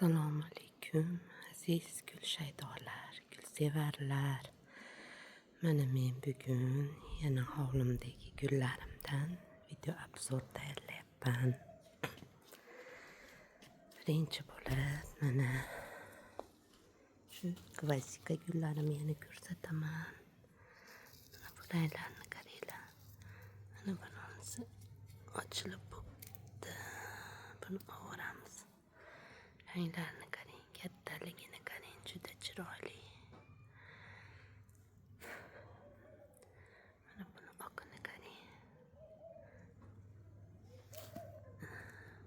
Assalomu alaykum aziz gulshaydolar, gulsevarlar. Mana men bugun yana hovlimdagi gullarimdan video obzor tayyorlayapman. Birinchi bo'lib mana shu gvazdika gullarimni yana ko'rsataman. Mana bu ranglarni qaranglar. Mana bunisi ochilib bo'libdi. Buni ovoramiz. Ranglarni qarang, kattaligini qarang, juda chiroyli. Mana buni oqini qarang.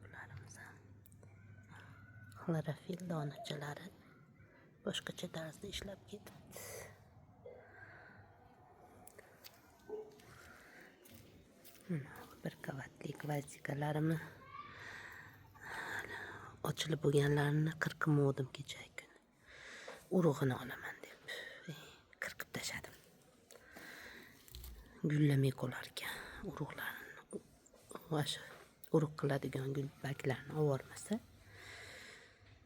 Bularimiz ham xlorofil donachalari boshqacha tarzda ishlab ketibdi. Bir qavatli gvazdikalarimi ochilib bo'lganlarini qirqimodim kecha kuni. Urug'ini olaman deb qirqib tashladim. Gullamay qolar ekan. Urug'larini o'sha urug' qiladigan gul baklarini ovormasa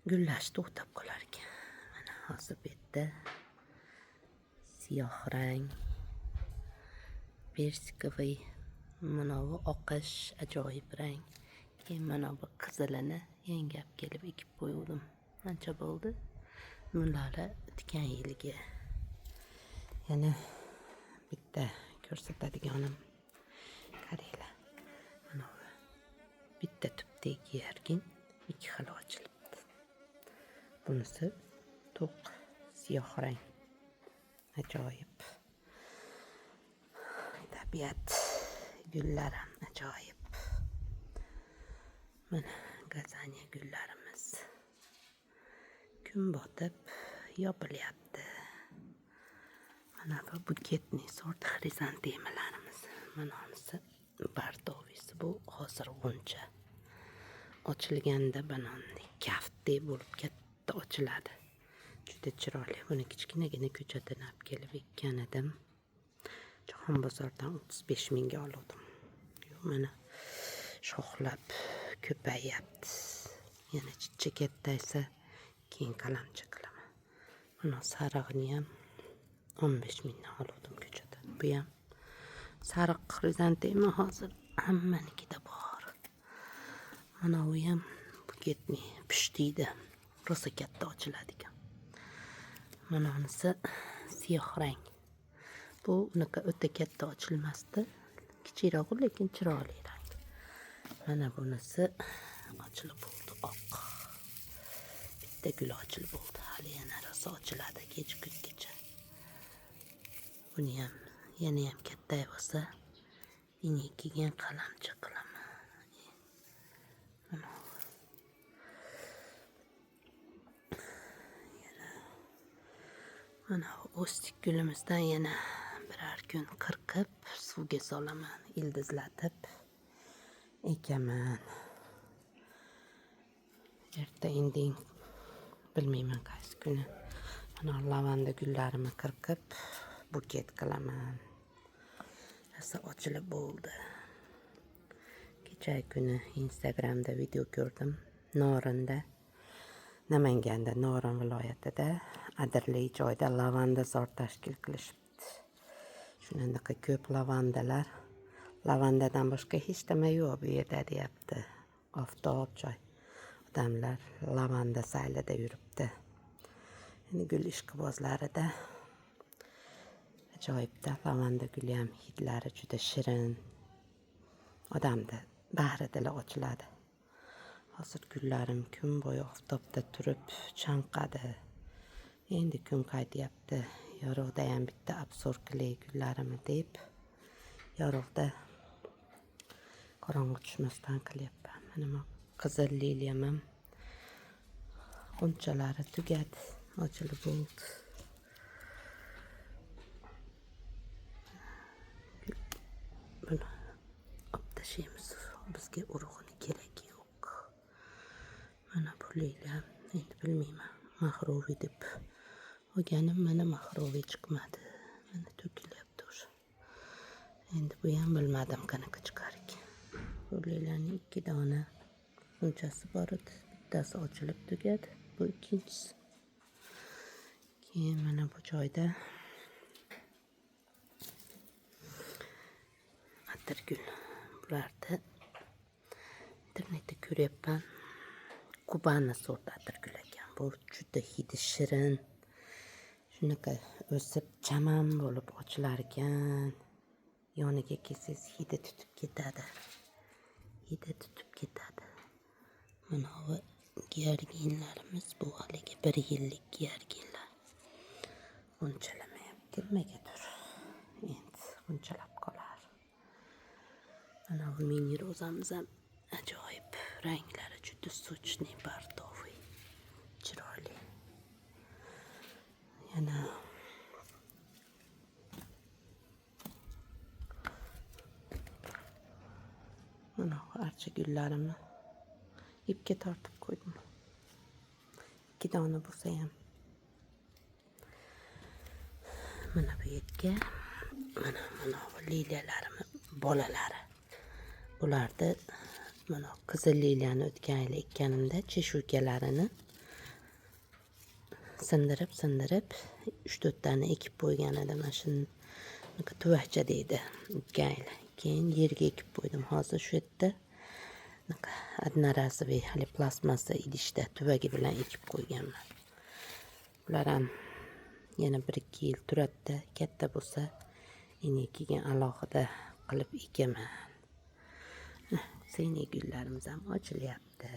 gullash to'xtab qolar ekan. Mana hozir bu yerda siyoh rang, persikoviy, mana bu oqish ajoyib rang. Keyin mana bu qizilini yangi olib kelib ekib qo'ydim. Ancha bo'ldi. Bunlari o'tgan yilgi. Yana bitta ko'rsatadiganim qaranglar. Mana bu bitta tubdagi yargin ikki xil ochilibdi. Bunisi to'q siyoh rang. Ajoyib. Tabiat gullari ajoyib. Mana gazaniya gullarimiz kun botib yopilyapti. Mana bu buketni sort xrizantemalarimiz. Mana bunisi bardovisi, bu hozir g'uncha. Ochilganda banondek kaftdek bo'lib katta ochiladi. Juda chiroyli. Buni kichkinagina ko'chatdan olib kelib ekkan edim. Jahon bozoridan 35 mingga oldim. Mana shoxlab ko'payyapti. Yana chicha kattaysa keyin qalamchi qilaman. Mana sarig'ini ham 15 mingdan oldim ko'chada. Bu ham sariq xrizantema hozir hammanikida bor. Mana bu ham buketni pishdiydi. Rosa katta ochiladigan. Mana bunisi siyoh rang. Bu unaqa o'ta katta ochilmasdi. Kichikroq, lekin chiroyli rang. Mana bunisi ochilib bo'ldi, oq. Bitta gul ochilib bo'ldi. Hali yana rosa ochiladi kecha-kundgacha. Buni ham yana ham katta bo'lsa, ingigan qalamchi qilaman. Mana o'stik gulimizdan yana birar kun qirqib suvga solaman, ildizlatib ekaman. Erta indin bilmayman qaysi kuni. Mana lavanda gullarimni qirqib buket qilaman. Rosa ochilib bo'ldi. Kecha kuni Instagramda video ko'rdim. Norinda, Namanganda, Norin viloyatida adirli joyda lavanda zor tashkil qilishibdi. Shunaqa ko'p lavandalar. Lavandadan boshqa hech nima yo'q bu yerda deyapti. Oftob joy. Odamlar lavanda saylida yuribdi. Endi gul ishqibozlarida ajoyibda. Lavanda guli ham hidlari juda shirin. Odamda bahri dili ochiladi. Hozir gullarim kun bo'yi oftobda turib chanqadi. Endi kun qaytyapti. Yorug'da ham bitta obzor qilay gullarimni deb yorug'da qorong'i tushmasdan qilyapman. Mana qizil liliyam ham g'unchalari tugadi, ochilib bo'ldi. Buni olib tashlaymiz. Bizga urug'ini keragi yo'q. Mana bu liliyam endi bilmayman. Mahroviy deb olganim, mana mahroviy chiqmadi. Mana to'kilyapti o'sha. Endi bu ham bilmadim qanaqa chiqar ekan. Bu liliyaning 2 dona g'unchasi bor edi. bittasi ochilib tugadi. Bu ikkinchisi. Keyin mana bu joyda atirgul. Bularda internetda ko'ryapman. Kubani sort atirgul ekan. Bu juda hidi shirin. Shunaqa o'sib chaman bo'lib ochilar ekan. Yoniga kelsangiz hidi tutib ketadi. Mana bu giarginlarimiz, bu haligi 1 yillik giarginlar. Unchalamayapti, nimagadir. Endi unchalab qolar. Mana bu mini rozamiz ham ajoyib. Ranglari juda sochni, bordoviy, chiroyli. Yana mana bu archa gullarimni ipga tortib qo'ydim. 2 dona bo'lsa ham. Mana bu yerga mana bu liliyalarim bolalari. Bularda mana qizil liliyani o'tgan yil ekkanimda cheshuvkalarini sindirib 3-4 tane ekib qo'ygan edim. Mana shuni tuvakcha deydi o'tgan yil. Keyin yerga ekib qo'ydim. Hozir shu yerda одноразовый hali plastmassa idishda tuvagi bilan ekib qo'yganman. Bular ham yana 1-2 yil turadi. Katta bo'lsa yana keyin alohida qilib ekaman. Seniy gullarimiz ham ochilyapti.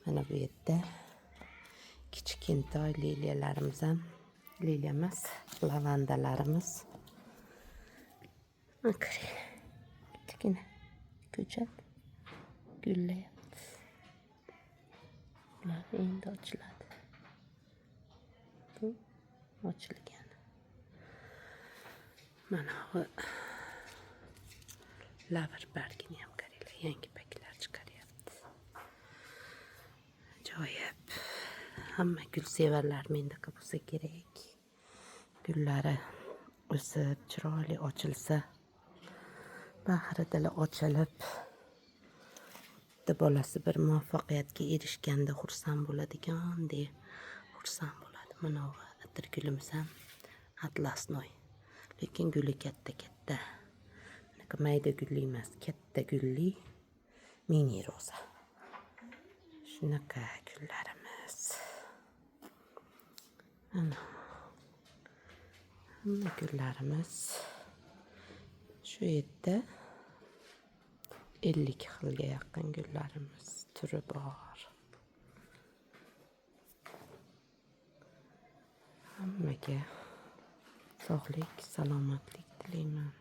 Mana bu yerda kichkintoy liliyalarimiz ham, liliya emas, lavandalarimiz. Kichkina ko'chat gullayapti. Ular endi ochiladi. Bu ochilgan. Mana bu lavr bargini ham qaranglar, yangi paklar chiqaryapti. Ajoyib. Hamma gul sevarlar mendaqa bo'lsa kerak. Gullari o'sib, chiroyli ochilsa, bahri dili ochilib, bolasi bir muvaffaqiyatga erishganda xursand bo'ladigan deb xursand bo'ladi. Mana bu atirgulimiz ham atlasnoy. Lekin guli katta. Bunaqa mayda gulli emas, katta gulli mini roza. Shunaqa gullarimiz. Mana hamma gullarimiz shu yerda 50 xilga yaqin gullarimiz turi bor. Hammaga sog'lik, salomatlik tilayman.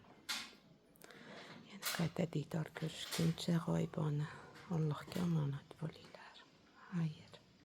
Yana qayta diydor ko'rishguncha g'oyibona Allohga omonat bo'linglar. Xayr.